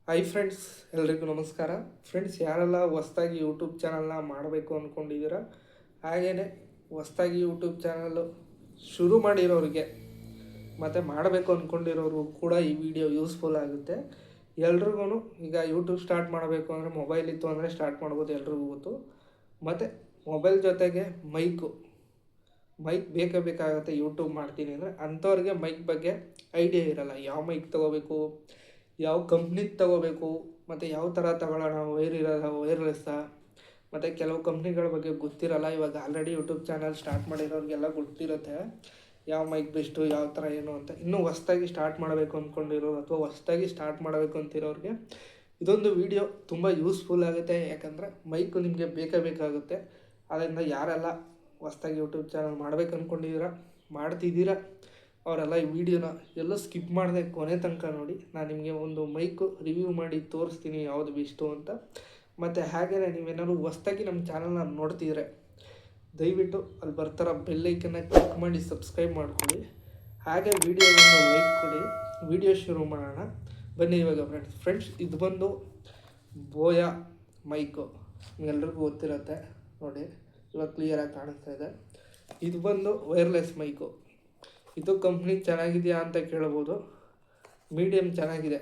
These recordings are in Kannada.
ಹಾಯ್ ಫ್ರೆಂಡ್ಸ್, ಎಲ್ರಿಗೂ ನಮಸ್ಕಾರ. ಫ್ರೆಂಡ್ಸ್, ಯಾರೆಲ್ಲ ಹೊಸ್ದಾಗಿ ಯೂಟ್ಯೂಬ್ ಚಾನಲ್ನ ಮಾಡಬೇಕು ಅಂದ್ಕೊಂಡಿದ್ದೀರ, ಹಾಗೆಯೇ ಹೊಸ್ದಾಗಿ ಯೂಟ್ಯೂಬ್ ಚಾನಲ್ಲು ಶುರು ಮಾಡಿರೋರಿಗೆ ಮತ್ತು ಮಾಡಬೇಕು ಅಂದ್ಕೊಂಡಿರೋರು ಕೂಡ ಈ ವಿಡಿಯೋ ಯೂಸ್ಫುಲ್ ಆಗುತ್ತೆ. ಎಲ್ರಿಗೂ ಈಗ ಯೂಟ್ಯೂಬ್ ಸ್ಟಾರ್ಟ್ ಮಾಡಬೇಕು ಅಂದರೆ ಮೊಬೈಲ್ ಇತ್ತು ಅಂದರೆ ಸ್ಟಾರ್ಟ್ ಮಾಡ್ಬೋದು, ಎಲ್ರಿಗೂ ಗೊತ್ತು. ಮತ್ತು ಮೊಬೈಲ್ ಜೊತೆಗೆ ಮೈಕ್ ಬೇಕೇ ಬೇಕಾಗುತ್ತೆ. ಯೂಟ್ಯೂಬ್ ಮಾಡ್ತೀನಿ ಅಂದರೆ ಅಂಥವ್ರಿಗೆ ಮೈಕ್ ಬಗ್ಗೆ ಐಡಿಯಾ ಇರಲ್ಲ. ಯಾವ ಮೈಕ್ ತೊಗೋಬೇಕು, ಯಾವ ಕಂಪ್ನಿದು ತೊಗೋಬೇಕು, ಮತ್ತು ಯಾವ ಥರ ತಗೊಳ್ಳೋಣ, ವೈರ್ಲೆಸ್ಸಾ, ಮತ್ತು ಕೆಲವು ಕಂಪ್ನಿಗಳ ಬಗ್ಗೆ ಗೊತ್ತಿರಲ್ಲ. ಇವಾಗ ಆಲ್ರೆಡಿ ಯೂಟ್ಯೂಬ್ ಚಾನಲ್ ಸ್ಟಾರ್ಟ್ ಮಾಡಿರೋರಿಗೆಲ್ಲ ಗೊತ್ತಿರುತ್ತೆ ಯಾವ ಮೈಕ್ ಬೆಸ್ಟು, ಯಾವ ಥರ ಏನು ಅಂತ. ಇನ್ನೂ ಹೊಸ್ದಾಗಿ ಸ್ಟಾರ್ಟ್ ಮಾಡಬೇಕು ಅಂದ್ಕೊಂಡಿರೋರು ಅಥವಾ ಹೊಸ್ದಾಗಿ ಸ್ಟಾರ್ಟ್ ಮಾಡಬೇಕು ಅಂತಿರೋರಿಗೆ ಇದೊಂದು ವಿಡಿಯೋ ತುಂಬ ಯೂಸ್ಫುಲ್ ಆಗುತ್ತೆ. ಯಾಕಂದರೆ ಮೈಕು ನಿಮಗೆ ಬೇಕೇ ಬೇಕಾಗುತ್ತೆ. ಆದ್ದರಿಂದ ಯಾರೆಲ್ಲ ಹೊಸ್ದಾಗಿ ಯೂಟ್ಯೂಬ್ ಚಾನಲ್ ಮಾಡಬೇಕು ಅಂದ್ಕೊಂಡಿದ್ದೀರಾ, ಮಾಡ್ತಿದ್ದೀರಾ, ಅವರೆಲ್ಲ ಈ ವಿಡಿಯೋನ ಎಲ್ಲೂ ಸ್ಕಿಪ್ ಮಾಡದೆ ಕೊನೆ ತನಕ ನೋಡಿ. ನಾನು ನಿಮಗೆ ಒಂದು ಮೈಕು ರಿವ್ಯೂ ಮಾಡಿ ತೋರಿಸ್ತೀನಿ ಯಾವುದು ಬೆಸ್ಟು ಅಂತ. ಮತ್ತು ಹಾಗೆಯೇ ನೀವೇನಾದ್ರು ಹೊಸ್ದಾಗಿ ನಮ್ಮ ಚಾನಲ್ನ ನೋಡ್ತಿದ್ರೆ ದಯವಿಟ್ಟು ಅಲ್ಲಿ ಬರ್ತಾರ ಬೆಲ್ಲೈಕನ್ನ ಕ್ಲಿಕ್ ಮಾಡಿ ಸಬ್ಸ್ಕ್ರೈಬ್ ಮಾಡ್ಕೊಳ್ಳಿ. ಹಾಗೆ ವಿಡಿಯೋವನ್ನು ಲೈಕ್ ಕೊಡಿ. ವಿಡಿಯೋ ಶುರು ಮಾಡೋಣ ಬನ್ನಿ ಇವಾಗ. ಫ್ರೆಂಡ್ಸ್, ಇದು ಬಂದು ಬೋಯಾ ಮೈಕು, ನಿಮ್ಗೆಲ್ರಿಗೂ ಗೊತ್ತಿರುತ್ತೆ ನೋಡಿ. ಇವಾಗ ಕ್ಲಿಯರಾಗಿ ಕಾಣಿಸ್ತಾ ಇದೆ. ಇದು ಬಂದು ವೈರ್ಲೆಸ್ ಮೈಕು. ಇದು ಕಂಪ್ನಿ ಚೆನ್ನಾಗಿದೆಯಾ ಅಂತ ಕೇಳ್ಬೋದು. ಮೀಡಿಯಮ್ ಚೆನ್ನಾಗಿದೆ.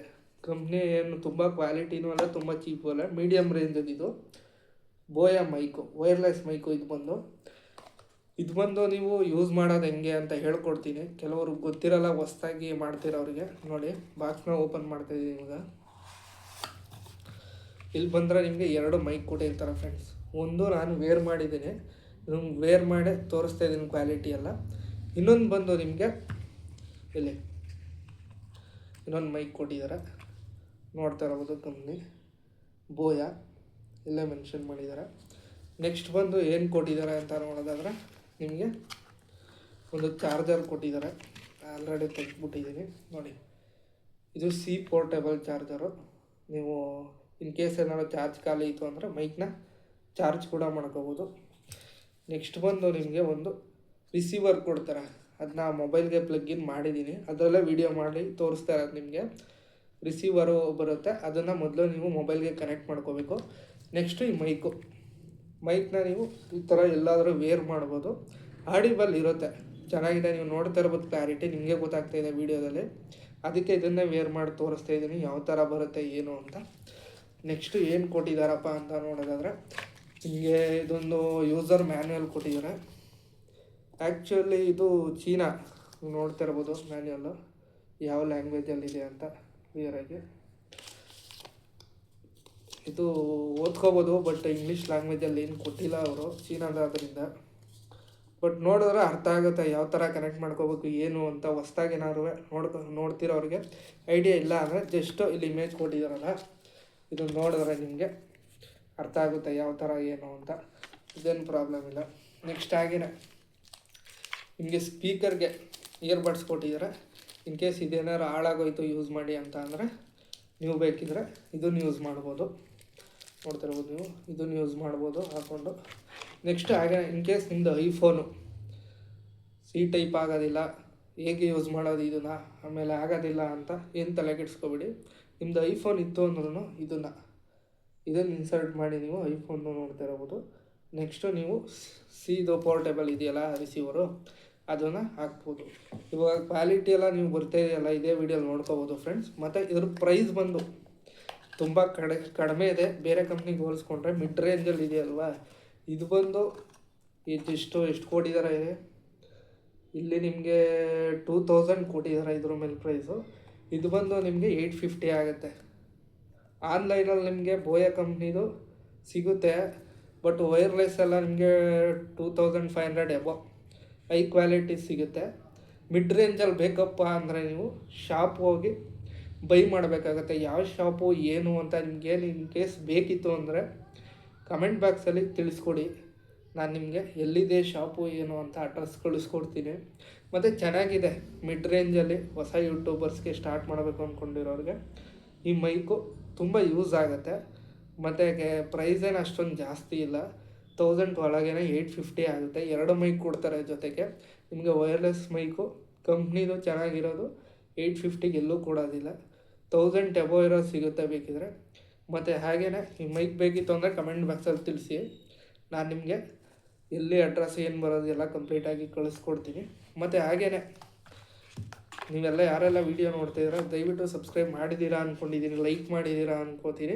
ಕಂಪ್ನಿ ಏನು ತುಂಬ ಕ್ವಾಲಿಟಿನೂ ಅಲ್ಲ, ತುಂಬ ಚೀಪು ಅಲ್ಲ, ಮೀಡಿಯಮ್ ರೇಂಜದ್ದು ಇದು ಬೋಯಾ ಮೈಕು, ವೈರ್ಲೆಸ್ ಮೈಕು. ಇದು ಬಂದು ನೀವು ಯೂಸ್ ಮಾಡೋದು ಹೆಂಗೆ ಅಂತ ಹೇಳ್ಕೊಡ್ತೀನಿ. ಕೆಲವರು ಗೊತ್ತಿರಲ್ಲ, ಹೊಸ್ದಾಗಿ ಮಾಡ್ತಿರೋರಿಗೆ. ನೋಡಿ, ಬಾಕ್ಸ್ನ ಓಪನ್ ಮಾಡ್ತಾಯಿದ್ದೀನಿ ಇವಾಗ. ಇಲ್ಲಿ ಬಂದರೆ ನಿಮಗೆ ಎರಡು ಮೈಕ್ ಕೊಟ್ಟಿರ್ತಾರೆ ಫ್ರೆಂಡ್ಸ್. ಒಂದು ನಾನು ವೇರ್ ಮಾಡಿದ್ದೀನಿ, ನಿಮ್ಗೆ ವೇರ್ ಮಾಡಿ ತೋರಿಸ್ತಾ ಇದ್ದೀನಿ ಕ್ವಾಲಿಟಿ ಎಲ್ಲ. ಇನ್ನೊಂದು ಬಂದು ನಿಮಗೆ ಇಲ್ಲಿ ಇನ್ನೊಂದು ಮೈಕ್ ಕೊಟ್ಟಿದ್ದಾರೆ, ನೋಡ್ತಾ ಇರ್ಬೋದು, ಕಂಪ್ನಿ ಬೋಯಾ ಇಲ್ಲೇ ಮೆನ್ಷನ್ ಮಾಡಿದ್ದಾರೆ. ನೆಕ್ಸ್ಟ್ ಬಂದು ಏನು ಕೊಟ್ಟಿದ್ದಾರೆ ಅಂತ ನೋಡೋದಾದ್ರೆ ನಿಮಗೆ ಒಂದು ಚಾರ್ಜರ್ ಕೊಟ್ಟಿದ್ದಾರೆ. ಆಲ್ರೆಡಿ ತೆಗೆದ್ಬಿಟ್ಟಿದ್ದೀನಿ ನೋಡಿ. ಇದು ಸಿ ಪೋರ್ಟೇಬಲ್ ಚಾರ್ಜರು. ನೀವು ಇನ್ ಕೇಸ್ ಏನಾದ್ರು ಚಾರ್ಜ್ ಖಾಲಿ ಇತ್ತು ಅಂದರೆ ಮೈಕ್ನ ಚಾರ್ಜ್ ಕೂಡ ಮಾಡ್ಕೋಬೋದು. ನೆಕ್ಸ್ಟ್ ಬಂದು ನಿಮಗೆ ಒಂದು ರಿಸೀವರ್ ಕೊಡ್ತಾರೆ. ಅದನ್ನ ಮೊಬೈಲ್ಗೆ ಪ್ಲಗ್-ಇನ್ ಮಾಡಿದ್ದೀನಿ, ಅದರಲ್ಲೇ ವಿಡಿಯೋ ಮಾಡಿ ತೋರಿಸ್ತಾ ಇರೋದು ನಿಮಗೆ. ರಿಸೀವರು ಬರುತ್ತೆ, ಅದನ್ನು ಮೊದಲು ನೀವು ಮೊಬೈಲ್ಗೆ ಕನೆಕ್ಟ್ ಮಾಡ್ಕೋಬೇಕು. ನೆಕ್ಸ್ಟು ಈ ಮೈಕ್ನ ನೀವು ಈ ಥರ ಎಲ್ಲಾದರೂ ವೇರ್ ಮಾಡ್ಬೋದು. ಆಡಿಬಲ್ ಇರುತ್ತೆ, ಚೆನ್ನಾಗಿದೆ. ನೀವು ನೋಡ್ತಾ ಇರ್ಬೋದು, ಕ್ಲಾರಿಟಿ ನಿಮಗೆ ಗೊತ್ತಾಗ್ತಾ ಇದೆ ವೀಡಿಯೋದಲ್ಲಿ. ಅದಕ್ಕೆ ಇದನ್ನೇ ವೇರ್ ಮಾಡಿ ತೋರಿಸ್ತಾ ಇದ್ದೀನಿ ಯಾವ ಥರ ಬರುತ್ತೆ ಏನು ಅಂತ. ನೆಕ್ಸ್ಟು ಏನು ಕೊಟ್ಟಿದ್ದಾರಪ್ಪ ಅಂತ ನೋಡೋದಾದರೆ ನಿಮಗೆ ಇದೊಂದು ಯೂಸರ್ ಮ್ಯಾನ್ಯಲ್ ಕೊಟ್ಟಿದ್ದಾರೆ. ಆ್ಯಕ್ಚುಲಿ ಇದು ಚೀನಾ, ನೋಡ್ತಾ ಇರ್ಬೋದು ಮ್ಯಾನ್ಯಲ್ಲು ಯಾವ ಲ್ಯಾಂಗ್ವೇಜಲ್ಲಿದೆ ಅಂತ ಕ್ಲಿಯರಾಗಿ. ಇದು ಓದ್ಕೋಬೋದು, ಬಟ್ ಇಂಗ್ಲೀಷ್ ಲ್ಯಾಂಗ್ವೇಜಲ್ಲಿ ಏನು ಕೊಟ್ಟಿಲ್ಲ ಅವರು, ಚೀನಾದಾದ್ರಿಂದ. ಬಟ್ ನೋಡಿದ್ರೆ ಅರ್ಥ ಆಗುತ್ತೆ ಯಾವ ಥರ ಕನೆಕ್ಟ್ ಮಾಡ್ಕೋಬೇಕು ಏನು ಅಂತ. ಹೊಸ್ದಾಗಿ ಏನಾದ್ರು ನೋಡ್ತಿರೋರಿಗೆ ಐಡಿಯಾ ಇಲ್ಲ ಅಂದರೆ ಜಸ್ಟು ಇಲ್ಲಿ ಇಮೇಜ್ ಕೊಟ್ಟಿದ್ದಾರಲ್ಲ, ಇದನ್ನು ನೋಡಿದ್ರೆ ನಿಮಗೆ ಅರ್ಥ ಆಗುತ್ತೆ ಯಾವ ಥರ ಏನು ಅಂತ. ಇದೇನು ಪ್ರಾಬ್ಲಮ್ ಇಲ್ಲ. ನೆಕ್ಸ್ಟ್ ಹಾಗೆಯೇ ನಿಮಗೆ ಸ್ಪೀಕರ್ಗೆ ಇಯರ್ಬಡ್ಸ್ ಕೊಟ್ಟಿದ್ದಾರೆ. ಇನ್ ಕೇಸ್ ಇದೇನಾದ್ರು ಹಾಳಾಗೋಯ್ತು ಯೂಸ್ ಮಾಡಿ ಅಂತ ಅಂದರೆ ನೀವು ಬೇಕಿದ್ರೆ ಇದನ್ನು ಯೂಸ್ ಮಾಡ್ಬೋದು. ನೋಡ್ತಿರ್ಬೋದು ನೀವು, ಇದನ್ನು ಯೂಸ್ ಮಾಡ್ಬೋದು ಹಾಕ್ಕೊಂಡು. ನೆಕ್ಸ್ಟ್ ಹಾಗೆ ಇನ್ ಕೇಸ್ ನಿಮ್ಮದು ಐಫೋನು ಸಿ ಟೈಪ್ ಆಗೋದಿಲ್ಲ, ಹೇಗೆ ಯೂಸ್ ಮಾಡೋದು ಇದನ್ನು, ಆಮೇಲೆ ಆಗೋದಿಲ್ಲ ಅಂತ ಏನು ತಲೆ ಕೆಡಿಸ್ಕೊಬೇಡಿ. ನಿಮ್ಮದು ಐಫೋನ್ ಇತ್ತು ಅಂದ್ರೂ ಇದನ್ನು ಇನ್ಸರ್ಟ್ ಮಾಡಿ ನೀವು ಐಫೋನ್ನು ನೋಡ್ತಾ ಇರ್ಬೋದು. ನೆಕ್ಸ್ಟು ನೀವು ಸಿದು ಪೋರ್ಟೇಬಲ್ ಇದೆಯಲ್ಲ ರಿಸೀವರು, ಅದನ್ನು ಹಾಕ್ಬೋದು. ಇವಾಗ ಕ್ವಾಲಿಟಿ ಎಲ್ಲ ನೀವು ಬರ್ತಾ ಇದೆಯಲ್ಲ, ಇದೇ ವಿಡಿಯೋಲಿ ನೋಡ್ಕೋಬೋದು ಫ್ರೆಂಡ್ಸ್. ಮತ್ತು ಇದ್ರ ಪ್ರೈಸ್ ಬಂದು ತುಂಬ ಕಡಿಮೆ ಇದೆ. ಬೇರೆ ಕಂಪ್ನಿಗೆ ಹೋಲಿಸ್ಕೊಂಡ್ರೆ ಮಿಡ್ ರೇಂಜಲ್ಲಿ ಇದೆಯಲ್ವಾ. ಇದು ಬಂದು ಎಷ್ಟು ಕೊಟ್ಟಿದ್ದಾರೆ ಇಲ್ಲಿ ನಿಮಗೆ 2000 ಕೊಟ್ಟಿದ್ದಾರೆ ಇದ್ರ ಮೇಲೆ ಪ್ರೈಸು. ಇದು ಬಂದು ನಿಮಗೆ 850 ಆಗುತ್ತೆ. ಆನ್ಲೈನಲ್ಲಿ ನಿಮಗೆ ಬೋಯಾ ಕಂಪ್ನಿದು ಸಿಗುತ್ತೆ, ಬಟ್ ವೈರ್ಲೆಸ್ ಎಲ್ಲ ನಿಮಗೆ 2500 ಎಬೋ ಹೈ ಕ್ವಾಲಿಟಿ ಸಿಗುತ್ತೆ. ಮಿಡ್ ರೇಂಜಲ್ಲಿ ಬೇಕಪ್ಪ ಅಂದರೆ ನೀವು ಶಾಪ್ ಹೋಗಿ ಬೈ ಮಾಡಬೇಕಾಗತ್ತೆ. ಯಾವ ಶಾಪು ಏನು ಅಂತ ನಿಮಗೇನು ಇನ್ ಕೇಸ್ ಬೇಕಿತ್ತು ಅಂದರೆ ಕಮೆಂಟ್ ಬಾಕ್ಸಲ್ಲಿ ತಿಳಿಸ್ಕೊಡಿ. ನಾನು ನಿಮಗೆ ಎಲ್ಲಿದೆ ಶಾಪು ಏನು ಅಂತ ಅಡ್ರೆಸ್ ಕಳಿಸ್ಕೊಡ್ತೀನಿ. ಮತ್ತು ಚೆನ್ನಾಗಿದೆ ಮಿಡ್ ರೇಂಜಲ್ಲಿ ಹೊಸ ಯೂಟ್ಯೂಬರ್ಸ್ಗೆ ಸ್ಟಾರ್ಟ್ ಮಾಡಬೇಕು ಅಂದ್ಕೊಂಡಿರೋರಿಗೆ ಈ ಮೈಕು ತುಂಬ ಯೂಸ್ ಆಗುತ್ತೆ. ಮತ್ತು ಪ್ರೈಸ್ ಏನು ಅಷ್ಟೊಂದು ಜಾಸ್ತಿ ಇಲ್ಲ, 1000 ಒಳಗೇ 850 ಆಗುತ್ತೆ. ಎರಡು ಮೈಕ್ ಕೊಡ್ತಾರೆ ಜೊತೆಗೆ. ನಿಮಗೆ ವೈರ್ಲೆಸ್ ಮೈಕು ಕಂಪ್ನಿದು ಚೆನ್ನಾಗಿರೋದು 850ಗೆ ಎಲ್ಲೂ ಕೊಡೋದಿಲ್ಲ. 1000 ಎಬೋ ಇರೋದು ಸಿಗುತ್ತೆ ಬೇಕಿದ್ರೆ. ಮತ್ತು ಹಾಗೆಯೇ ಈ ಮೈಕ್ ಬೇಕಿತ್ತು ಅಂದರೆ ಕಮೆಂಟ್ ಬಾಕ್ಸಲ್ಲಿ ತಿಳಿಸಿ, ನಾನು ನಿಮಗೆ ಎಲ್ಲಿ ಅಡ್ರೆಸ್ ಏನು ಬರೋದು ಎಲ್ಲ ಕಂಪ್ಲೀಟಾಗಿ ಕಳಿಸ್ಕೊಡ್ತೀನಿ. ಮತ್ತು ಹಾಗೆಯೇ ನೀವೆಲ್ಲ ಯಾರೆಲ್ಲ ವೀಡಿಯೋ ನೋಡ್ತಿದ್ದೀರಾ ದಯವಿಟ್ಟು ಸಬ್ಸ್ಕ್ರೈಬ್ ಮಾಡಿದ್ದೀರಾ ಅಂದ್ಕೊಂಡಿದ್ದೀನಿ, ಲೈಕ್ ಮಾಡಿದ್ದೀರಾ ಅಂದ್ಕೋತೀನಿ.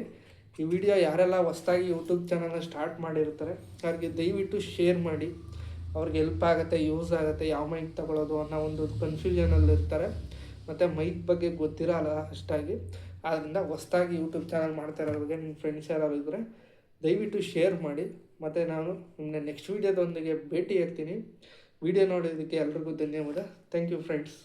ಈ ವಿಡಿಯೋ ಯಾರೆಲ್ಲ ಹೊಸ್ದಾಗಿ ಯೂಟ್ಯೂಬ್ ಚಾನಲ್ನ ಸ್ಟಾರ್ಟ್ ಮಾಡಿರ್ತಾರೆ ಅವ್ರಿಗೆ ದಯವಿಟ್ಟು ಶೇರ್ ಮಾಡಿ, ಅವ್ರಿಗೆ ಹೆಲ್ಪ್ ಆಗುತ್ತೆ, ಯೂಸ್ ಆಗುತ್ತೆ. ಯಾವ ಮೈಕ್ ತಗೊಳ್ಳೋದು ಅನ್ನೋ ಒಂದು ಕನ್ಫ್ಯೂಷನಲ್ಲಿರ್ತಾರೆ, ಮತ್ತು ಮೈಕ್ ಬಗ್ಗೆ ಗೊತ್ತಿರಲ್ಲ ಅಷ್ಟಾಗಿ. ಆದ್ದರಿಂದ ಹೊಸ್ದಾಗಿ ಯೂಟ್ಯೂಬ್ ಚಾನಲ್ ಮಾಡ್ತಾ ಇರೋರಿಗೆ ನಿಮ್ಮ ಫ್ರೆಂಡ್ಸ್ ಯಾರು ಇದ್ದರೆ ದಯವಿಟ್ಟು ಶೇರ್ ಮಾಡಿ. ಮತ್ತು ನಾನು ನಿಮ್ಮನ್ನ ನೆಕ್ಸ್ಟ್ ವೀಡಿಯೋದೊಂದಿಗೆ ಭೇಟಿ ಆಗ್ತೀನಿ. ವಿಡಿಯೋ ನೋಡೋದಕ್ಕೆ ಎಲ್ರಿಗೂ ಧನ್ಯವಾದ. Thank you friends.